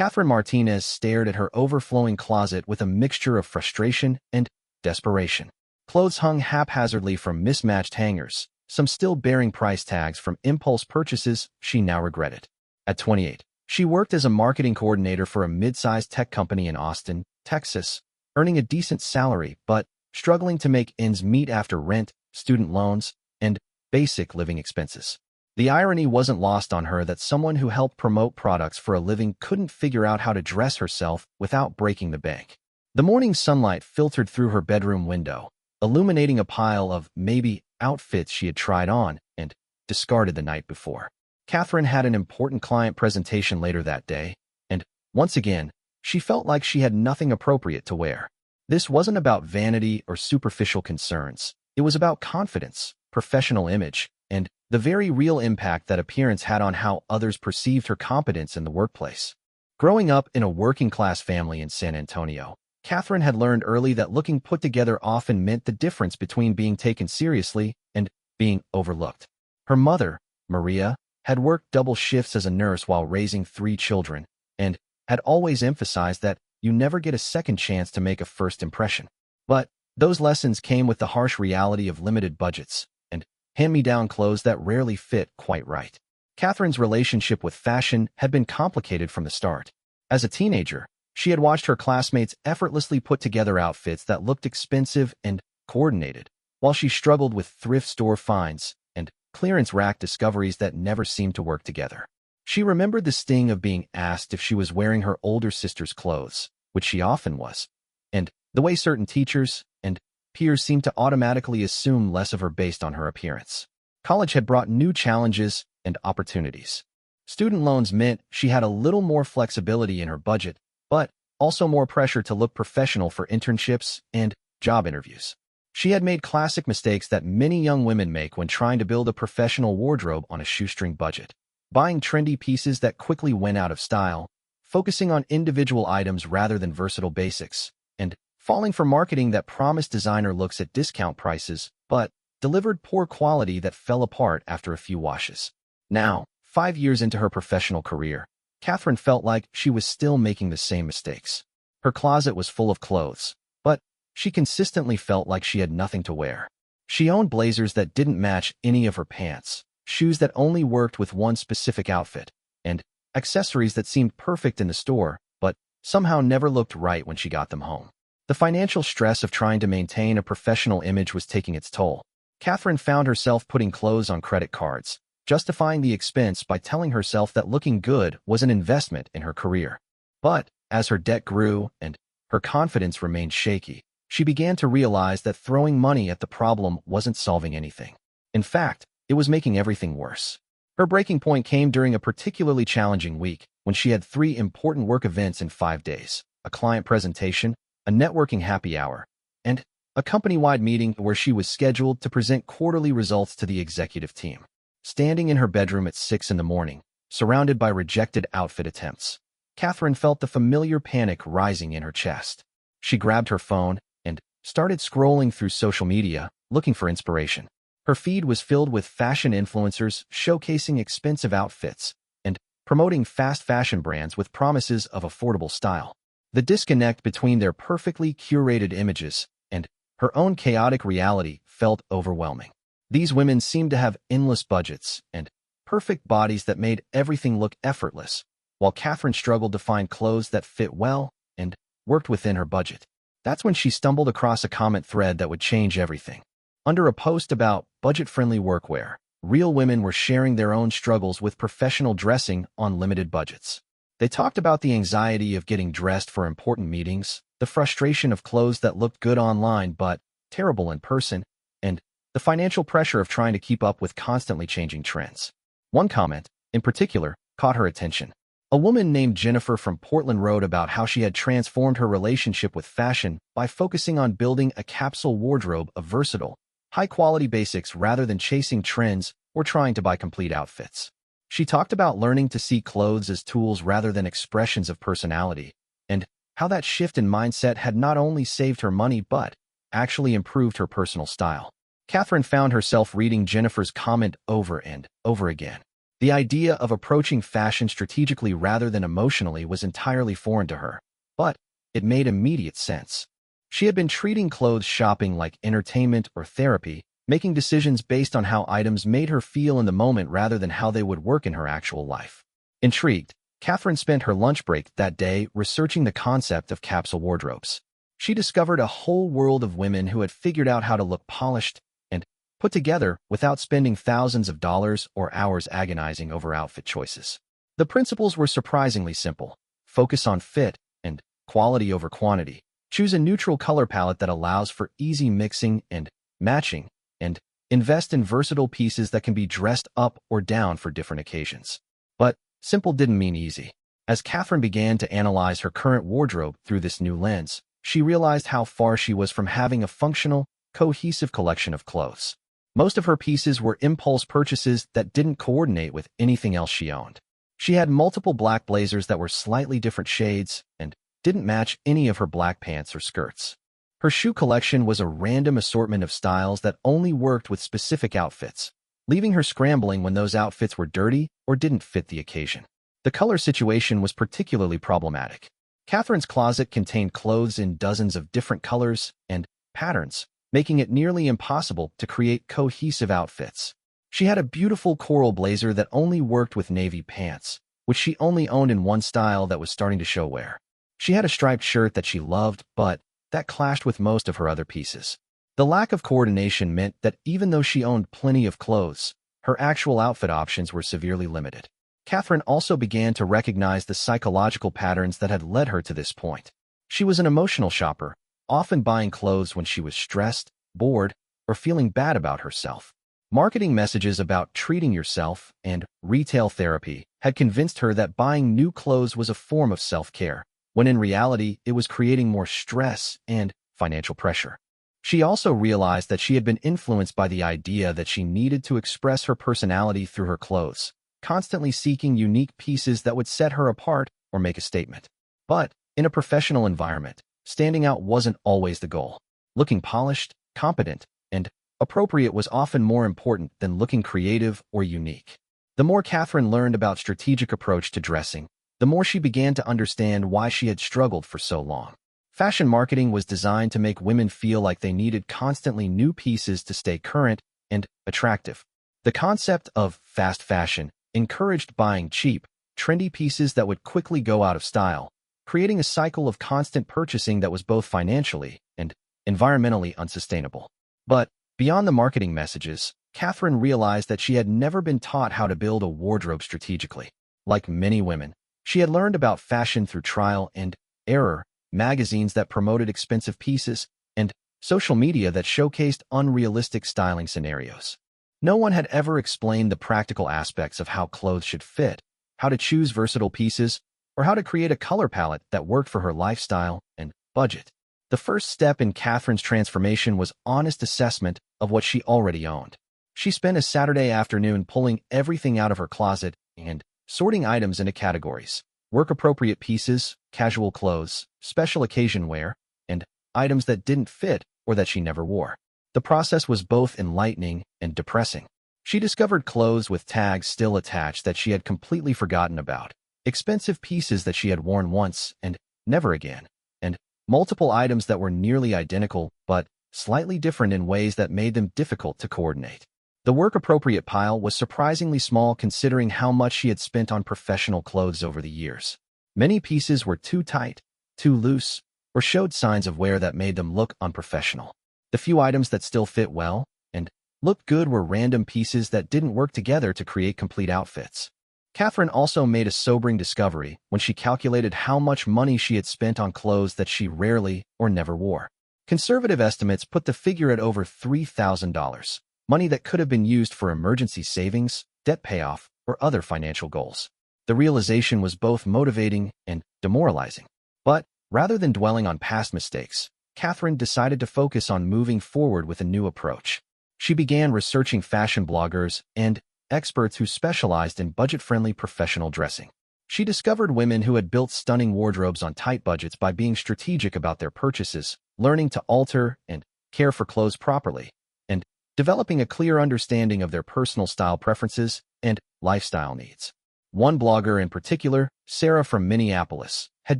Catherine Martinez stared at her overflowing closet with a mixture of frustration and desperation. Clothes hung haphazardly from mismatched hangers, some still bearing price tags from impulse purchases she now regretted. At 28, she worked as a marketing coordinator for a mid-sized tech company in Austin, Texas, earning a decent salary but struggling to make ends meet after rent, student loans, and basic living expenses. The irony wasn't lost on her that someone who helped promote products for a living couldn't figure out how to dress herself without breaking the bank. The morning sunlight filtered through her bedroom window, illuminating a pile of maybe outfits she had tried on and discarded the night before. Catherine had an important client presentation later that day, and once again, she felt like she had nothing appropriate to wear. This wasn't about vanity or superficial concerns. It was about confidence, professional image, and the very real impact that appearance had on how others perceived her competence in the workplace. Growing up in a working-class family in San Antonio, Catherine had learned early that looking put together often meant the difference between being taken seriously and being overlooked. Her mother, Maria, had worked double shifts as a nurse while raising 3 children, and had always emphasized that you never get a second chance to make a first impression. But those lessons came with the harsh reality of limited budgets and hand-me-down clothes that rarely fit quite right. Catherine's relationship with fashion had been complicated from the start. As a teenager, she had watched her classmates effortlessly put together outfits that looked expensive and coordinated, while she struggled with thrift store finds and clearance rack discoveries that never seemed to work together. She remembered the sting of being asked if she was wearing her older sister's clothes, which she often was, and the way certain teachers and peers seemed to automatically assume less of her based on her appearance. College had brought new challenges and opportunities. Student loans meant she had a little more flexibility in her budget, but also more pressure to look professional for internships and job interviews. She had made classic mistakes that many young women make when trying to build a professional wardrobe on a shoestring budget. Buying trendy pieces that quickly went out of style, focusing on individual items rather than versatile basics, and falling for marketing that promised designer looks at discount prices, but delivered poor quality that fell apart after a few washes. Now, 5 years into her professional career, Catherine felt like she was still making the same mistakes. Her closet was full of clothes, but she consistently felt like she had nothing to wear. She owned blazers that didn't match any of her pants, shoes that only worked with one specific outfit, and accessories that seemed perfect in the store, but somehow never looked right when she got them home. The financial stress of trying to maintain a professional image was taking its toll. Catherine found herself putting clothes on credit cards, justifying the expense by telling herself that looking good was an investment in her career. But as her debt grew and her confidence remained shaky, she began to realize that throwing money at the problem wasn't solving anything. In fact, it was making everything worse. Her breaking point came during a particularly challenging week when she had 3 important work events in 5 days: a client presentation, a networking happy hour, and a company-wide meeting where she was scheduled to present quarterly results to the executive team. Standing in her bedroom at 6 in the morning, surrounded by rejected outfit attempts, Catherine felt the familiar panic rising in her chest. She grabbed her phone and started scrolling through social media, looking for inspiration. Her feed was filled with fashion influencers showcasing expensive outfits and promoting fast fashion brands with promises of affordable style. The disconnect between their perfectly curated images and her own chaotic reality felt overwhelming. These women seemed to have endless budgets and perfect bodies that made everything look effortless, while Catherine struggled to find clothes that fit well and worked within her budget. That's when she stumbled across a comment thread that would change everything. Under a post about budget-friendly workwear, real women were sharing their own struggles with professional dressing on limited budgets. They talked about the anxiety of getting dressed for important meetings, the frustration of clothes that looked good online but terrible in person, and the financial pressure of trying to keep up with constantly changing trends. One comment, in particular, caught her attention. A woman named Jennifer from Portland wrote about how she had transformed her relationship with fashion by focusing on building a capsule wardrobe of versatile, high-quality basics rather than chasing trends or trying to buy complete outfits. She talked about learning to see clothes as tools rather than expressions of personality, and how that shift in mindset had not only saved her money but actually improved her personal style. Catherine found herself reading Jennifer's comment over and over again. The idea of approaching fashion strategically rather than emotionally was entirely foreign to her, but it made immediate sense. She had been treating clothes shopping like entertainment or therapy, making decisions based on how items made her feel in the moment rather than how they would work in her actual life. Intrigued, Catherine spent her lunch break that day researching the concept of capsule wardrobes. She discovered a whole world of women who had figured out how to look polished and put together without spending thousands of dollars or hours agonizing over outfit choices. The principles were surprisingly simple. Focus on fit and quality over quantity. Choose a neutral color palette that allows for easy mixing and matching, and invest in versatile pieces that can be dressed up or down for different occasions. But simple didn't mean easy. As Catherine began to analyze her current wardrobe through this new lens, she realized how far she was from having a functional, cohesive collection of clothes. Most of her pieces were impulse purchases that didn't coordinate with anything else she owned. She had multiple black blazers that were slightly different shades and didn't match any of her black pants or skirts. Her shoe collection was a random assortment of styles that only worked with specific outfits, leaving her scrambling when those outfits were dirty or didn't fit the occasion. The color situation was particularly problematic. Catherine's closet contained clothes in dozens of different colors and patterns, making it nearly impossible to create cohesive outfits. She had a beautiful coral blazer that only worked with navy pants, which she only owned in one style that was starting to show wear. She had a striped shirt that she loved, but that clashed with most of her other pieces. The lack of coordination meant that even though she owned plenty of clothes, her actual outfit options were severely limited. Catherine also began to recognize the psychological patterns that had led her to this point. She was an emotional shopper, often buying clothes when she was stressed, bored, or feeling bad about herself. Marketing messages about treating yourself and retail therapy had convinced her that buying new clothes was a form of self-care, when in reality it was creating more stress and financial pressure. She also realized that she had been influenced by the idea that she needed to express her personality through her clothes, constantly seeking unique pieces that would set her apart or make a statement. But in a professional environment, standing out wasn't always the goal. Looking polished, competent, and appropriate was often more important than looking creative or unique. The more Catherine learned about strategic approach to dressing, the more she began to understand why she had struggled for so long. Fashion marketing was designed to make women feel like they needed constantly new pieces to stay current and attractive. The concept of fast fashion encouraged buying cheap, trendy pieces that would quickly go out of style, creating a cycle of constant purchasing that was both financially and environmentally unsustainable. But beyond the marketing messages, Catherine realized that she had never been taught how to build a wardrobe strategically. Like many women, she had learned about fashion through trial and error, magazines that promoted expensive pieces, and social media that showcased unrealistic styling scenarios. No one had ever explained the practical aspects of how clothes should fit, how to choose versatile pieces, or how to create a color palette that worked for her lifestyle and budget. The first step in Catherine's transformation was honest assessment of what she already owned. She spent a Saturday afternoon pulling everything out of her closet and sorting items into categories: work-appropriate pieces, casual clothes, special occasion wear, and items that didn't fit or that she never wore. The process was both enlightening and depressing. She discovered clothes with tags still attached that she had completely forgotten about, expensive pieces that she had worn once and never again, and multiple items that were nearly identical but slightly different in ways that made them difficult to coordinate. The work-appropriate pile was surprisingly small considering how much she had spent on professional clothes over the years. Many pieces were too tight, too loose, or showed signs of wear that made them look unprofessional. The few items that still fit well and looked good were random pieces that didn't work together to create complete outfits. Catherine also made a sobering discovery when she calculated how much money she had spent on clothes that she rarely or never wore. Conservative estimates put the figure at over $3,000, money that could have been used for emergency savings, debt payoff, or other financial goals. The realization was both motivating and demoralizing. But rather than dwelling on past mistakes, Catherine decided to focus on moving forward with a new approach. She began researching fashion bloggers and experts who specialized in budget-friendly professional dressing. She discovered women who had built stunning wardrobes on tight budgets by being strategic about their purchases, learning to alter and care for clothes properly, and developing a clear understanding of their personal style preferences and lifestyle needs. One blogger in particular, Sarah from Minneapolis, had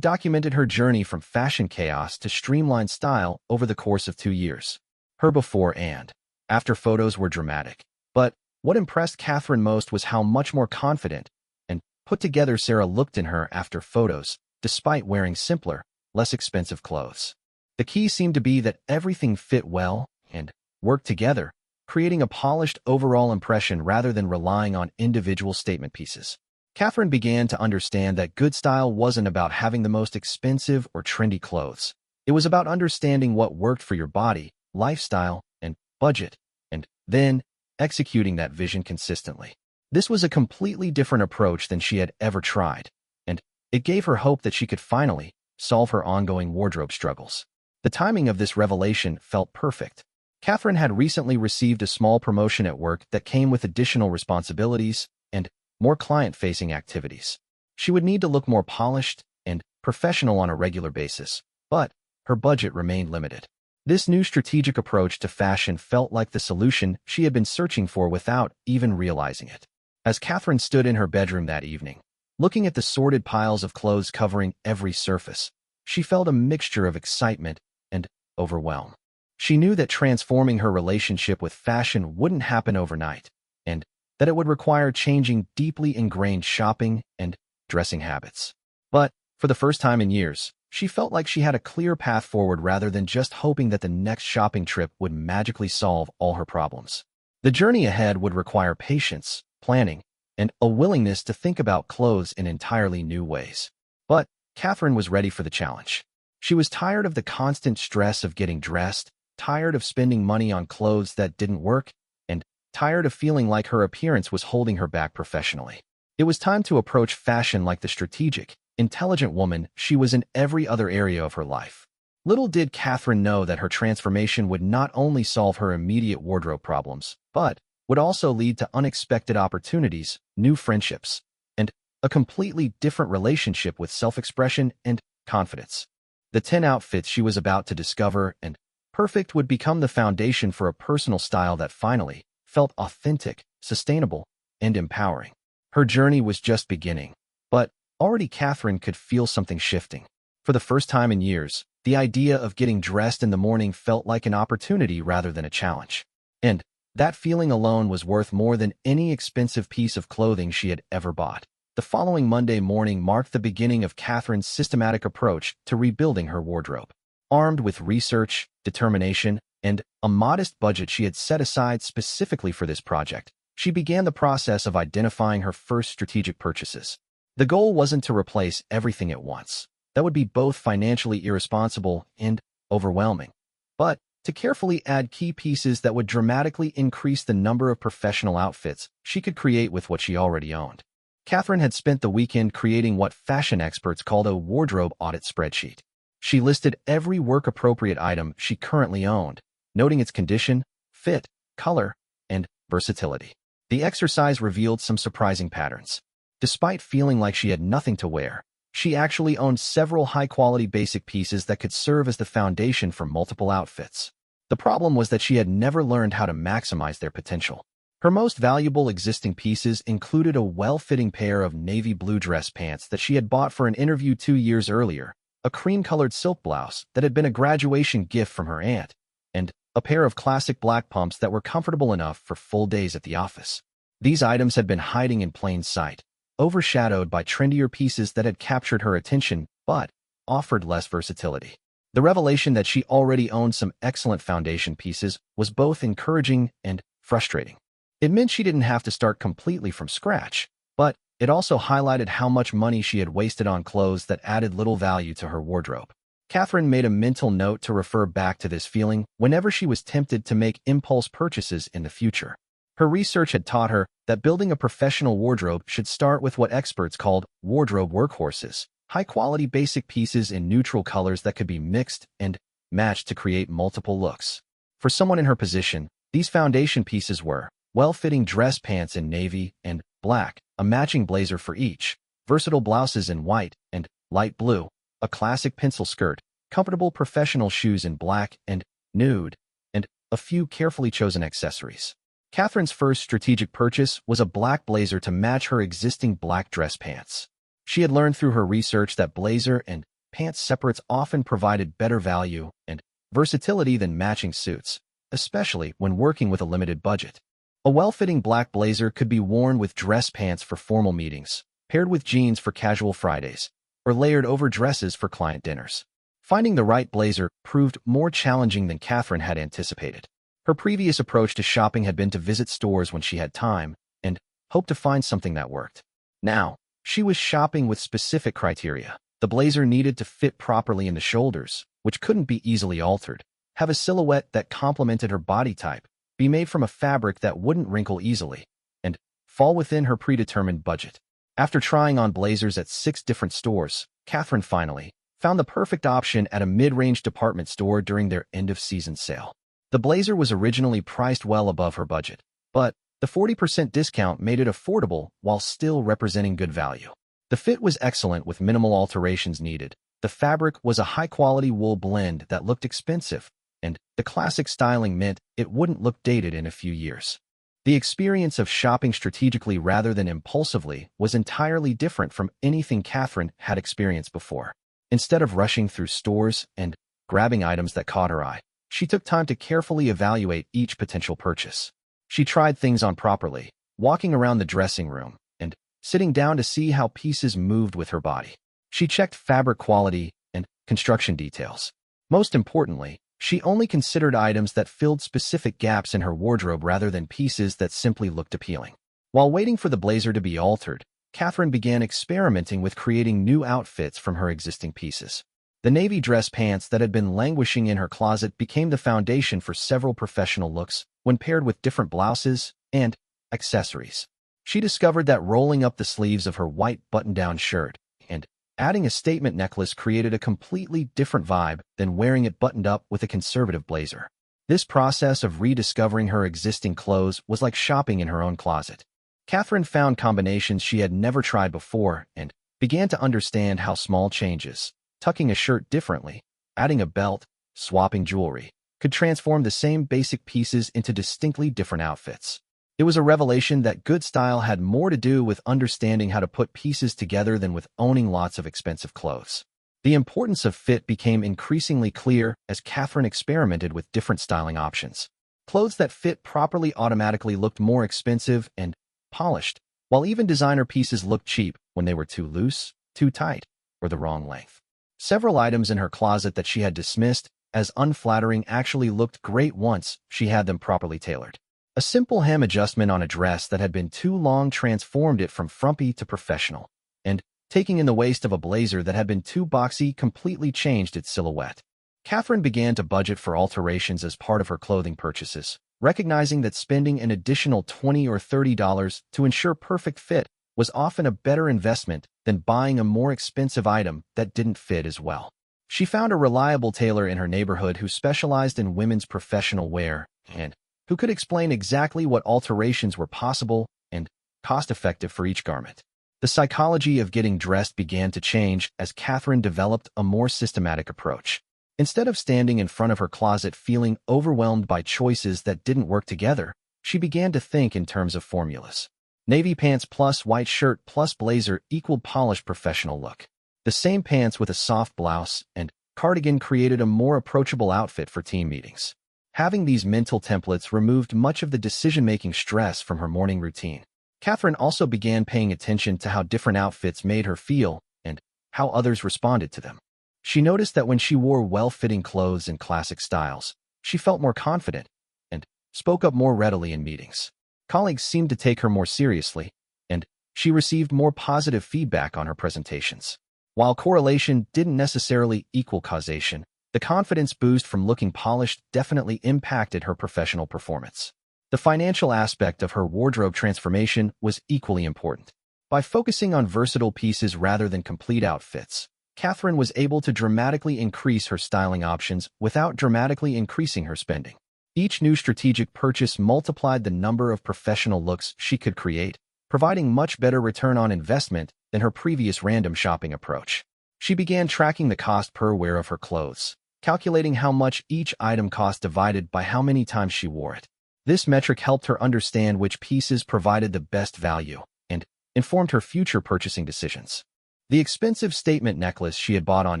documented her journey from fashion chaos to streamlined style over the course of 2 years. Her before and after photos were dramatic, but what impressed Catherine most was how much more confident and put together Sarah looked in her after photos, despite wearing simpler, less expensive clothes. The key seemed to be that everything fit well and worked together, creating a polished overall impression rather than relying on individual statement pieces. Catherine began to understand that good style wasn't about having the most expensive or trendy clothes. It was about understanding what worked for your body, lifestyle, and budget, and then executing that vision consistently. This was a completely different approach than she had ever tried, and it gave her hope that she could finally solve her ongoing wardrobe struggles. The timing of this revelation felt perfect. Catherine had recently received a small promotion at work that came with additional responsibilities and more client-facing activities. She would need to look more polished and professional on a regular basis, but her budget remained limited. This new strategic approach to fashion felt like the solution she had been searching for without even realizing it. As Catherine stood in her bedroom that evening, looking at the sorted piles of clothes covering every surface, she felt a mixture of excitement and overwhelm. She knew that transforming her relationship with fashion wouldn't happen overnight, and that it would require changing deeply ingrained shopping and dressing habits. But for the first time in years, she felt like she had a clear path forward rather than just hoping that the next shopping trip would magically solve all her problems. The journey ahead would require patience, planning, and a willingness to think about clothes in entirely new ways. But Catherine was ready for the challenge. She was tired of the constant stress of getting dressed, tired of spending money on clothes that didn't work, and tired of feeling like her appearance was holding her back professionally. It was time to approach fashion like the strategic, intelligent woman she was in every other area of her life. Little did Catherine know that her transformation would not only solve her immediate wardrobe problems, but would also lead to unexpected opportunities, new friendships, and a completely different relationship with self-expression and confidence. The 10 outfits she was about to discover and perfect would become the foundation for a personal style that finally felt authentic, sustainable, and empowering. Her journey was just beginning, but already Catherine could feel something shifting. For the first time in years, the idea of getting dressed in the morning felt like an opportunity rather than a challenge. And that feeling alone was worth more than any expensive piece of clothing she had ever bought. The following Monday morning marked the beginning of Catherine's systematic approach to rebuilding her wardrobe. Armed with research, determination, and a modest budget she had set aside specifically for this project, she began the process of identifying her first strategic purchases. The goal wasn't to replace everything at once. That would be both financially irresponsible and overwhelming. But to carefully add key pieces that would dramatically increase the number of professional outfits she could create with what she already owned. Catherine had spent the weekend creating what fashion experts called a wardrobe audit spreadsheet. She listed every work-appropriate item she currently owned, noting its condition, fit, color, and versatility. The exercise revealed some surprising patterns. Despite feeling like she had nothing to wear, she actually owned several high-quality basic pieces that could serve as the foundation for multiple outfits. The problem was that she had never learned how to maximize their potential. Her most valuable existing pieces included a well-fitting pair of navy blue dress pants that she had bought for an interview 2 years earlier, a cream-colored silk blouse that had been a graduation gift from her aunt, and a pair of classic black pumps that were comfortable enough for full days at the office. These items had been hiding in plain sight, overshadowed by trendier pieces that had captured her attention but offered less versatility. The revelation that she already owned some excellent foundation pieces was both encouraging and frustrating. It meant she didn't have to start completely from scratch, but it also highlighted how much money she had wasted on clothes that added little value to her wardrobe. Catherine made a mental note to refer back to this feeling whenever she was tempted to make impulse purchases in the future. Her research had taught her that building a professional wardrobe should start with what experts called wardrobe workhorses, high-quality basic pieces in neutral colors that could be mixed and matched to create multiple looks. For someone in her position, these foundation pieces were well-fitting dress pants in navy and black, a matching blazer for each, versatile blouses in white and light blue, a classic pencil skirt, comfortable professional shoes in black and nude, and a few carefully chosen accessories. Catherine's first strategic purchase was a black blazer to match her existing black dress pants. She had learned through her research that blazer and pants separates often provided better value and versatility than matching suits, especially when working with a limited budget. A well-fitting black blazer could be worn with dress pants for formal meetings, paired with jeans for casual Fridays, or layered over dresses for client dinners. Finding the right blazer proved more challenging than Catherine had anticipated. Her previous approach to shopping had been to visit stores when she had time and hope to find something that worked. Now, she was shopping with specific criteria. The blazer needed to fit properly in the shoulders, which couldn't be easily altered, have a silhouette that complemented her body type, be made from a fabric that wouldn't wrinkle easily, and fall within her predetermined budget. After trying on blazers at 6 different stores, Catherine finally found the perfect option at a mid-range department store during their end-of-season sale. The blazer was originally priced well above her budget, but the 40% discount made it affordable while still representing good value. The fit was excellent with minimal alterations needed. The fabric was a high-quality wool blend that looked expensive, and the classic styling meant it wouldn't look dated in a few years. The experience of shopping strategically rather than impulsively was entirely different from anything Catherine had experienced before. Instead of rushing through stores and grabbing items that caught her eye, she took time to carefully evaluate each potential purchase. She tried things on properly, walking around the dressing room and sitting down to see how pieces moved with her body. She checked fabric quality and construction details. Most importantly, she only considered items that filled specific gaps in her wardrobe rather than pieces that simply looked appealing. While waiting for the blazer to be altered, Catherine began experimenting with creating new outfits from her existing pieces. The navy dress pants that had been languishing in her closet became the foundation for several professional looks when paired with different blouses and accessories. She discovered that rolling up the sleeves of her white button-down shirt and adding a statement necklace created a completely different vibe than wearing it buttoned up with a conservative blazer. This process of rediscovering her existing clothes was like shopping in her own closet. Catherine found combinations she had never tried before and began to understand how small changes, tucking a shirt differently, adding a belt, swapping jewelry, could transform the same basic pieces into distinctly different outfits. It was a revelation that good style had more to do with understanding how to put pieces together than with owning lots of expensive clothes. The importance of fit became increasingly clear as Catherine experimented with different styling options. Clothes that fit properly automatically looked more expensive and polished, while even designer pieces looked cheap when they were too loose, too tight, or the wrong length. Several items in her closet that she had dismissed as unflattering actually looked great once she had them properly tailored. A simple hem adjustment on a dress that had been too long transformed it from frumpy to professional, and taking in the waist of a blazer that had been too boxy completely changed its silhouette. Catherine began to budget for alterations as part of her clothing purchases, recognizing that spending an additional $20 or $30 to ensure perfect fit was often a better investment than buying a more expensive item that didn't fit as well. She found a reliable tailor in her neighborhood who specialized in women's professional wear and who could explain exactly what alterations were possible and cost-effective for each garment. The psychology of getting dressed began to change as Catherine developed a more systematic approach. Instead of standing in front of her closet feeling overwhelmed by choices that didn't work together, she began to think in terms of formulas. Navy pants plus white shirt plus blazer equaled polished professional look. The same pants with a soft blouse and cardigan created a more approachable outfit for team meetings. Having these mental templates removed much of the decision-making stress from her morning routine. Catherine also began paying attention to how different outfits made her feel and how others responded to them. She noticed that when she wore well-fitting clothes in classic styles, she felt more confident and spoke up more readily in meetings. Colleagues seemed to take her more seriously, and she received more positive feedback on her presentations. While correlation didn't necessarily equal causation, the confidence boost from looking polished definitely impacted her professional performance. The financial aspect of her wardrobe transformation was equally important. By focusing on versatile pieces rather than complete outfits, Catherine was able to dramatically increase her styling options without dramatically increasing her spending. Each new strategic purchase multiplied the number of professional looks she could create, providing much better return on investment than her previous random shopping approach. She began tracking the cost per wear of her clothes, calculating how much each item cost divided by how many times she wore it. This metric helped her understand which pieces provided the best value and informed her future purchasing decisions. The expensive statement necklace she had bought on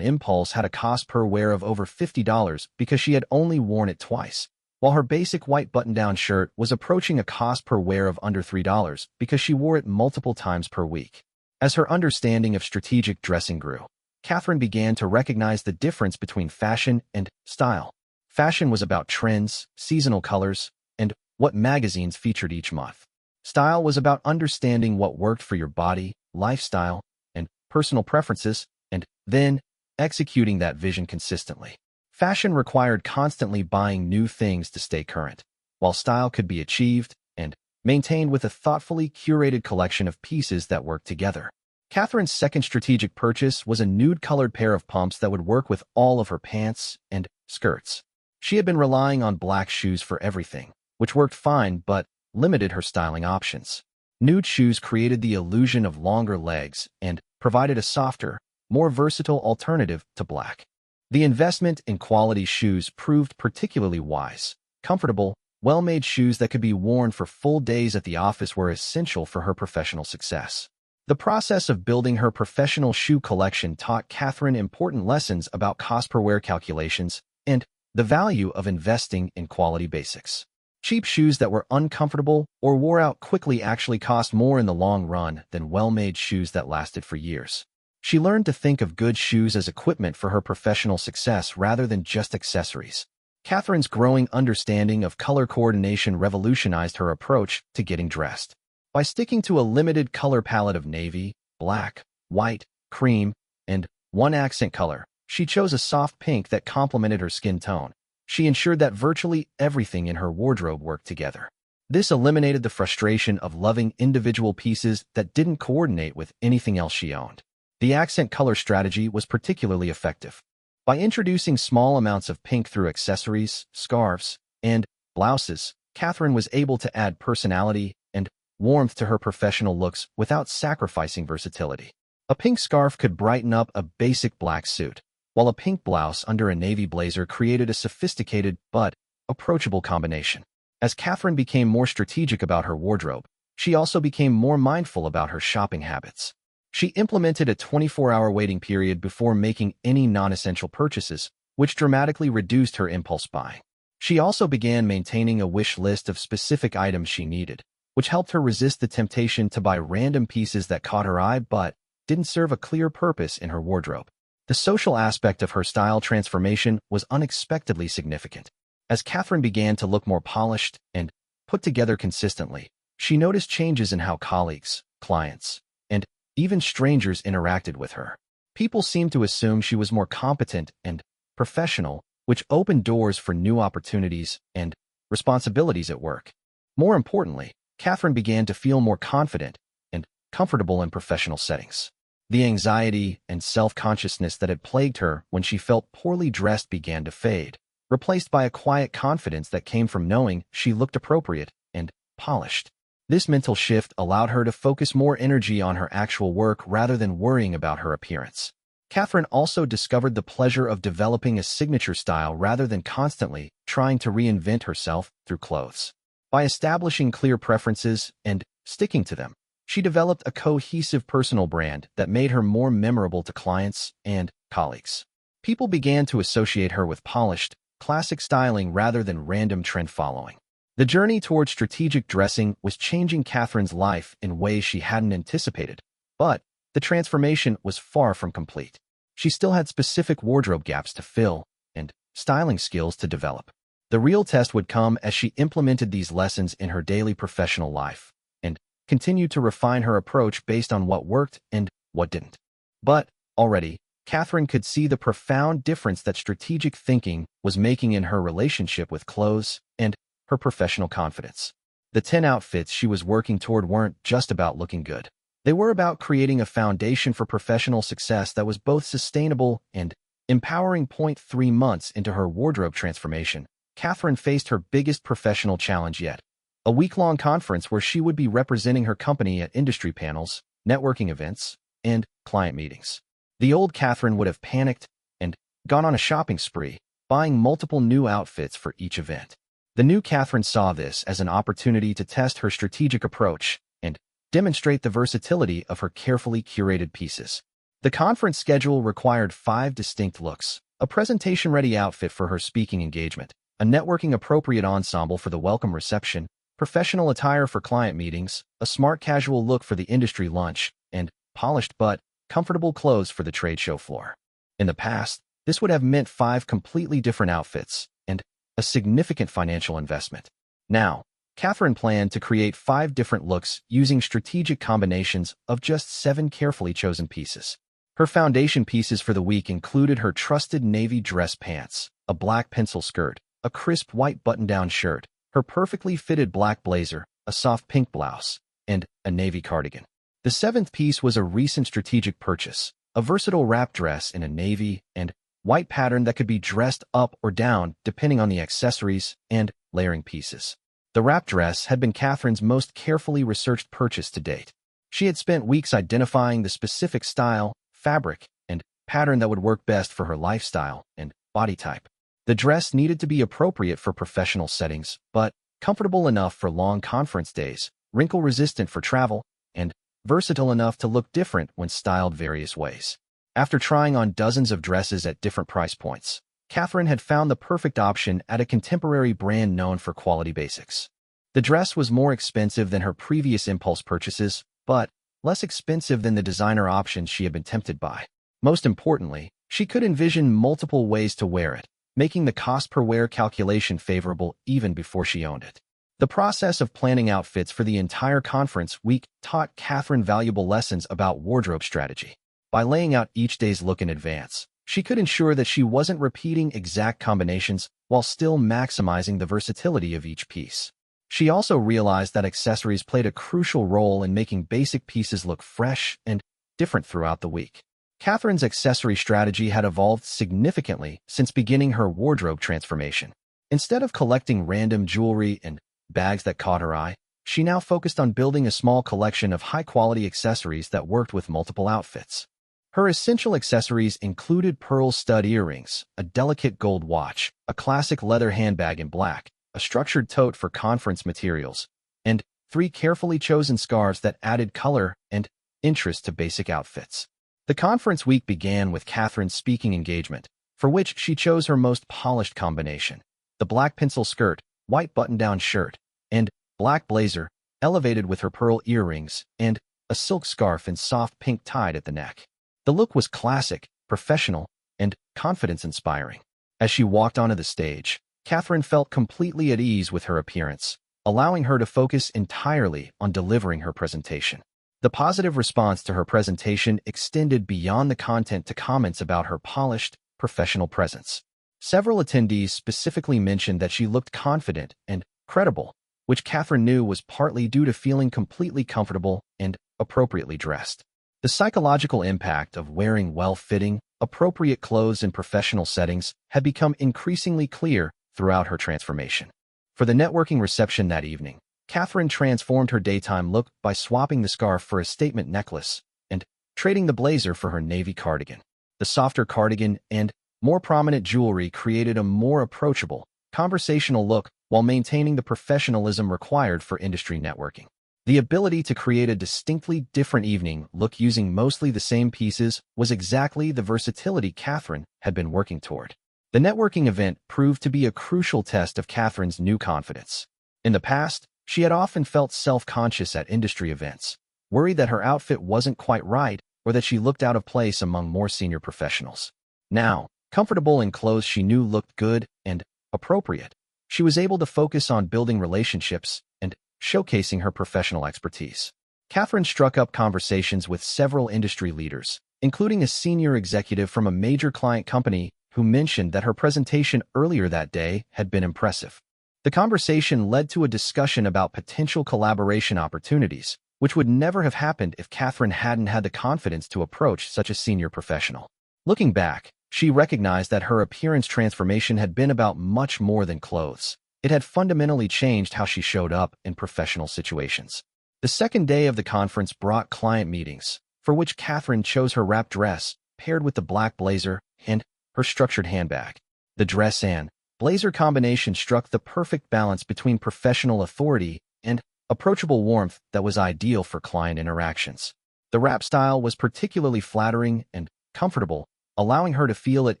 impulse had a cost per wear of over $50 because she had only worn it twice, while her basic white button-down shirt was approaching a cost per wear of under $3 because she wore it multiple times per week. As her understanding of strategic dressing grew, Catherine began to recognize the difference between fashion and style. Fashion was about trends, seasonal colors, and what magazines featured each month. Style was about understanding what worked for your body, lifestyle, and personal preferences, and then executing that vision consistently. Fashion required constantly buying new things to stay current, while style could be achieved and maintained with a thoughtfully curated collection of pieces that work together. Catherine's second strategic purchase was a nude-colored pair of pumps that would work with all of her pants and skirts. She had been relying on black shoes for everything, which worked fine but limited her styling options. Nude shoes created the illusion of longer legs and provided a softer, more versatile alternative to black. The investment in quality shoes proved particularly wise. Comfortable, well-made shoes that could be worn for full days at the office were essential for her professional success. The process of building her professional shoe collection taught Catherine important lessons about cost-per-wear calculations and the value of investing in quality basics. Cheap shoes that were uncomfortable or wore out quickly actually cost more in the long run than well-made shoes that lasted for years. She learned to think of good shoes as equipment for her professional success rather than just accessories. Catherine's growing understanding of color coordination revolutionized her approach to getting dressed. By sticking to a limited color palette of navy, black, white, cream, and one accent color, she chose a soft pink that complemented her skin tone. She ensured that virtually everything in her wardrobe worked together. This eliminated the frustration of loving individual pieces that didn't coordinate with anything else she owned. The accent color strategy was particularly effective. By introducing small amounts of pink through accessories, scarves, and blouses, Catherine was able to add personality and warmth to her professional looks without sacrificing versatility. A pink scarf could brighten up a basic black suit, while a pink blouse under a navy blazer created a sophisticated but approachable combination. As Catherine became more strategic about her wardrobe, she also became more mindful about her shopping habits. She implemented a 24-hour waiting period before making any non-essential purchases, which dramatically reduced her impulse buying. She also began maintaining a wish list of specific items she needed, which helped her resist the temptation to buy random pieces that caught her eye but didn't serve a clear purpose in her wardrobe. The social aspect of her style transformation was unexpectedly significant. As Catherine began to look more polished and put together consistently, she noticed changes in how colleagues, clients, and even strangers interacted with her. People seemed to assume she was more competent and professional, which opened doors for new opportunities and responsibilities at work. More importantly, Catherine began to feel more confident and comfortable in professional settings. The anxiety and self-consciousness that had plagued her when she felt poorly dressed began to fade, replaced by a quiet confidence that came from knowing she looked appropriate and polished. This mental shift allowed her to focus more energy on her actual work rather than worrying about her appearance. Catherine also discovered the pleasure of developing a signature style rather than constantly trying to reinvent herself through clothes. By establishing clear preferences and sticking to them, she developed a cohesive personal brand that made her more memorable to clients and colleagues. People began to associate her with polished, classic styling rather than random trend following. The journey toward strategic dressing was changing Catherine's life in ways she hadn't anticipated, but the transformation was far from complete. She still had specific wardrobe gaps to fill and styling skills to develop. The real test would come as she implemented these lessons in her daily professional life and continued to refine her approach based on what worked and what didn't. But already, Catherine could see the profound difference that strategic thinking was making in her relationship with clothes and her professional confidence. The 10 outfits she was working toward weren't just about looking good. They were about creating a foundation for professional success that was both sustainable and empowering. 3 months into her wardrobe transformation, Catherine faced her biggest professional challenge yet, a week-long conference where she would be representing her company at industry panels, networking events, and client meetings. The old Catherine would have panicked and gone on a shopping spree, buying multiple new outfits for each event. The new Catherine saw this as an opportunity to test her strategic approach and demonstrate the versatility of her carefully curated pieces. The conference schedule required 5 distinct looks: a presentation-ready outfit for her speaking engagement, a networking-appropriate ensemble for the welcome reception, professional attire for client meetings, a smart casual look for the industry lunch, and polished but comfortable clothes for the trade show floor. In the past, this would have meant 5 completely different outfits and a significant financial investment. Now, Catherine planned to create 5 different looks using strategic combinations of just 7 carefully chosen pieces. Her foundation pieces for the week included her trusted navy dress pants, a black pencil skirt, a crisp white button-down shirt, her perfectly fitted black blazer, a soft pink blouse, and a navy cardigan. The 7th piece was a recent strategic purchase, a versatile wrap dress in a navy and white pattern that could be dressed up or down depending on the accessories and layering pieces. The wrap dress had been Catherine's most carefully researched purchase to date. She had spent weeks identifying the specific style, fabric, and pattern that would work best for her lifestyle and body type. The dress needed to be appropriate for professional settings, but comfortable enough for long conference days, wrinkle-resistant for travel, and versatile enough to look different when styled various ways. After trying on dozens of dresses at different price points, Catherine had found the perfect option at a contemporary brand known for quality basics. The dress was more expensive than her previous impulse purchases, but less expensive than the designer options she had been tempted by. Most importantly, she could envision multiple ways to wear it, making the cost-per-wear calculation favorable even before she owned it. The process of planning outfits for the entire conference week taught Catherine valuable lessons about wardrobe strategy. By laying out each day's look in advance, she could ensure that she wasn't repeating exact combinations while still maximizing the versatility of each piece. She also realized that accessories played a crucial role in making basic pieces look fresh and different throughout the week. Catherine's accessory strategy had evolved significantly since beginning her wardrobe transformation. Instead of collecting random jewelry and bags that caught her eye, she now focused on building a small collection of high-quality accessories that worked with multiple outfits. Her essential accessories included pearl stud earrings, a delicate gold watch, a classic leather handbag in black, a structured tote for conference materials, and 3 carefully chosen scarves that added color and interest to basic outfits. The conference week began with Catherine's speaking engagement, for which she chose her most polished combination: the black pencil skirt, white button-down shirt, and black blazer, elevated with her pearl earrings and a silk scarf and soft pink tied at the neck. The look was classic, professional, and confidence-inspiring. As she walked onto the stage, Catherine felt completely at ease with her appearance, allowing her to focus entirely on delivering her presentation. The positive response to her presentation extended beyond the content to comments about her polished, professional presence. Several attendees specifically mentioned that she looked confident and credible, which Catherine knew was partly due to feeling completely comfortable and appropriately dressed. The psychological impact of wearing well-fitting, appropriate clothes in professional settings had become increasingly clear throughout her transformation. For the networking reception that evening, Catherine transformed her daytime look by swapping the scarf for a statement necklace and trading the blazer for her navy cardigan. The softer cardigan and more prominent jewelry created a more approachable, conversational look while maintaining the professionalism required for industry networking. The ability to create a distinctly different evening look using mostly the same pieces was exactly the versatility Catherine had been working toward. The networking event proved to be a crucial test of Catherine's new confidence. In the past, she had often felt self-conscious at industry events, worried that her outfit wasn't quite right or that she looked out of place among more senior professionals. Now, comfortable in clothes she knew looked good and appropriate, she was able to focus on building relationships and showcasing her professional expertise. Catherine struck up conversations with several industry leaders, including a senior executive from a major client company who mentioned that her presentation earlier that day had been impressive. The conversation led to a discussion about potential collaboration opportunities, which would never have happened if Catherine hadn't had the confidence to approach such a senior professional. Looking back, she recognized that her appearance transformation had been about much more than clothes. It had fundamentally changed how she showed up in professional situations. The second day of the conference brought client meetings, for which Catherine chose her wrap dress, paired with the black blazer and her structured handbag. The dress and blazer combination struck the perfect balance between professional authority and approachable warmth that was ideal for client interactions. The wrap style was particularly flattering and comfortable, allowing her to feel at